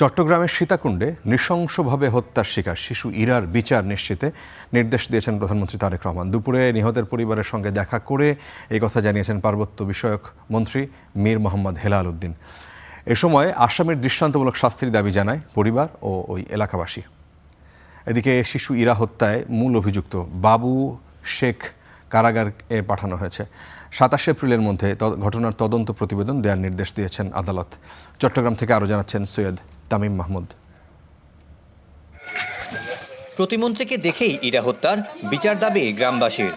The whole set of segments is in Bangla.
চট্টগ্রামের সীতাকুণ্ডে নৃশংসভাবে হত্যার শিকার শিশু ইরার বিচার নিশ্চিতে নির্দেশ দিয়েছেন প্রধানমন্ত্রী তারেক রহমান। দুপুরে নিহতের পরিবারের সঙ্গে দেখা করে এই কথা জানিয়েছেন পার্বত্য বিষয়ক মন্ত্রী মীর মোহাম্মদ হেলাল উদ্দিন। এ সময় আসামির দৃষ্টান্তমূলক শাস্তির দাবি জানায় পরিবার ও ওই এলাকাবাসী। এদিকে শিশু ইরা হত্যায় মূল অভিযুক্ত বাবু শেখ কারাগারে পাঠানো হয়েছে। 27 এপ্রিলের মধ্যে ঘটনার তদন্ত প্রতিবেদন দেওয়ার নির্দেশ দিয়েছেন আদালত। চট্টগ্রাম থেকে আরও জানাচ্ছেন সৈয়দ তামিম মাহমুদ। প্রতিমন্ত্রীকে দেখেই ইরা হত্যার বিচার দাবি গ্রামবাসীর।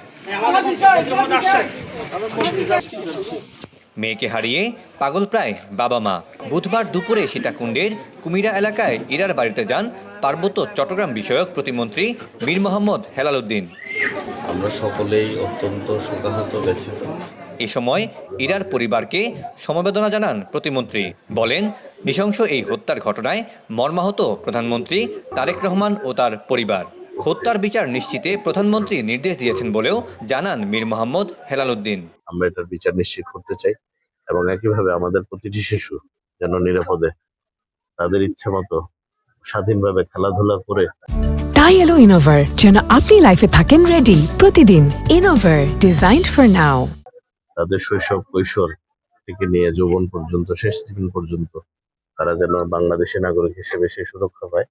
মেয়েকে হারিয়ে পাগল প্রায় বাবা মা। বুধবার দুপুরে সীতাকুণ্ডের কুমিরা এলাকায় ইরার বাড়িতে যান পার্বত্য চট্টগ্রাম বিষয়ক প্রতিমন্ত্রী মীর মোহাম্মদ হেলাল উদ্দিন। আমরা সকলেই অত্যন্ত শোকাহত ব্যথিত। এ সময় ইরার পরিবারকে সমবেদনা জানান প্রতিমন্ত্রী। বলেন, নৃশংস এই হত্যার ঘটনায় মর্মাহত প্রধানমন্ত্রী তারেক রহমান ও তার পরিবার। হত্যার বিচার নিশ্চিতে প্রধানমন্ত্রী নির্দেশ দিয়েছেন বলেও জানান মীর মোহাম্মদ হেলাল উদ্দিন। আমরা এটার বিচার নিশ্চিত করতে চাই এবং একইভাবে আমাদের প্রতিটি শিশু যেন নিরাপদে তাদের ইচ্ছে মতো স্বাধীনভাবে খেলাধুলা করে। তাই এলো ইনোভার, যেন আপনি লাইফে থাকেন রেডি প্রতিদিন। Innova, designed for now. তাদের শৈশব কৈশোর থেকে নিয়ে যৌবন পর্যন্ত শেষ জীবন পর্যন্ত তারা যেন বাংলাদেশী নাগরিক হিসেবে সেই সুরক্ষা পায়,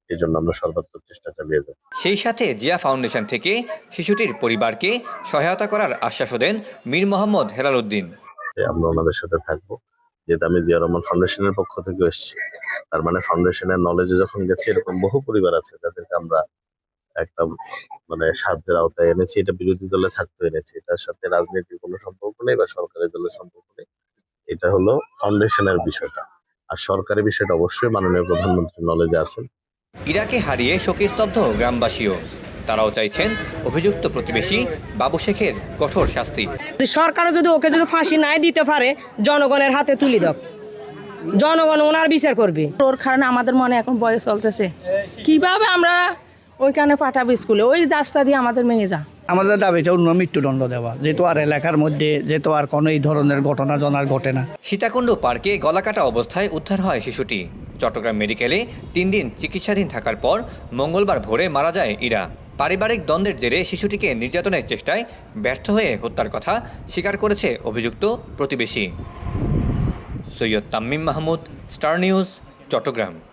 এই জন্য আমরা সর্বাত্মক চেষ্টা চালিয়ে যাব। সেই সাথে জিয়া ফাউন্ডেশন থেকে শিশুটির পরিবারকে সহায়তা করার আশ্বাসও দেন মীর মোহাম্মদ হেলাল উদ্দিন। আমরা ওনাদের সাথে থাকবো, যেহেতু আমি জিয়া রহমান ফাউন্ডেশনের পক্ষ থেকে এসেছি। তার মানে ফাউন্ডেশনের নলেজে যখন গেছি, এরকম বহু পরিবার আছে যাদেরকে আমরা একটা সাহায্যের আওতায় এনেছি। এটা বিরোধী দলে থাকতে এনেছি, এটার সাথে রাজনীতির কোনো সম্পর্ক নেই বা সরকারি দলের সম্পর্ক নেই। এটা হলো ফাউন্ডেশনের বিষয়টা, আর সরকারি বিষয়টা অবশ্যই মাননীয় প্রধানমন্ত্রীর নলেজে আছেন। ইরাকে হারিয়ে শোকস্তব্ধ গ্রামবাসীও। তারাও চাইছেন অভিযুক্ত প্রতিবেশী বাবু শেখের কঠোর শাস্তি। সরকারও যদি ওকে ফাঁসি নাই দিতে পারে, জনগণের হাতে তুলে দাও, জনগণ ওনার বিচার করবে। ওর কারণে আমাদের মনে এখন বয়স চলতেছে, কিভাবে আমরা ওইখানে পাঠাবো স্কুলে, ওই রাস্তা দিয়ে আমাদের মেয়ে যা। আমাদের দাবিটা অন্য মৃত্যুদণ্ড দেওয়া, যেহেতু আর এলাকার মধ্যে যেহেতু আর কোনো এই ধরনের ঘটনা জনার ঘটে না। সীতাকুণ্ড পার্কে গলাকাটা অবস্থায় উদ্ধার হয় শিশুটি। চট্টগ্রাম মেডিকেলে 3 দিন চিকিৎসাধীন থাকার পর মঙ্গলবার ভোরে মারা যায় ইরা। পারিবারিক দ্বন্দ্বের জেরে শিশুটিকে নির্যাতনের চেষ্টায় ব্যর্থ হয়ে হত্যার কথা স্বীকার করেছে অভিযুক্ত প্রতিবেশী। Syed Tamim Mahmud, Star News, Chittagong.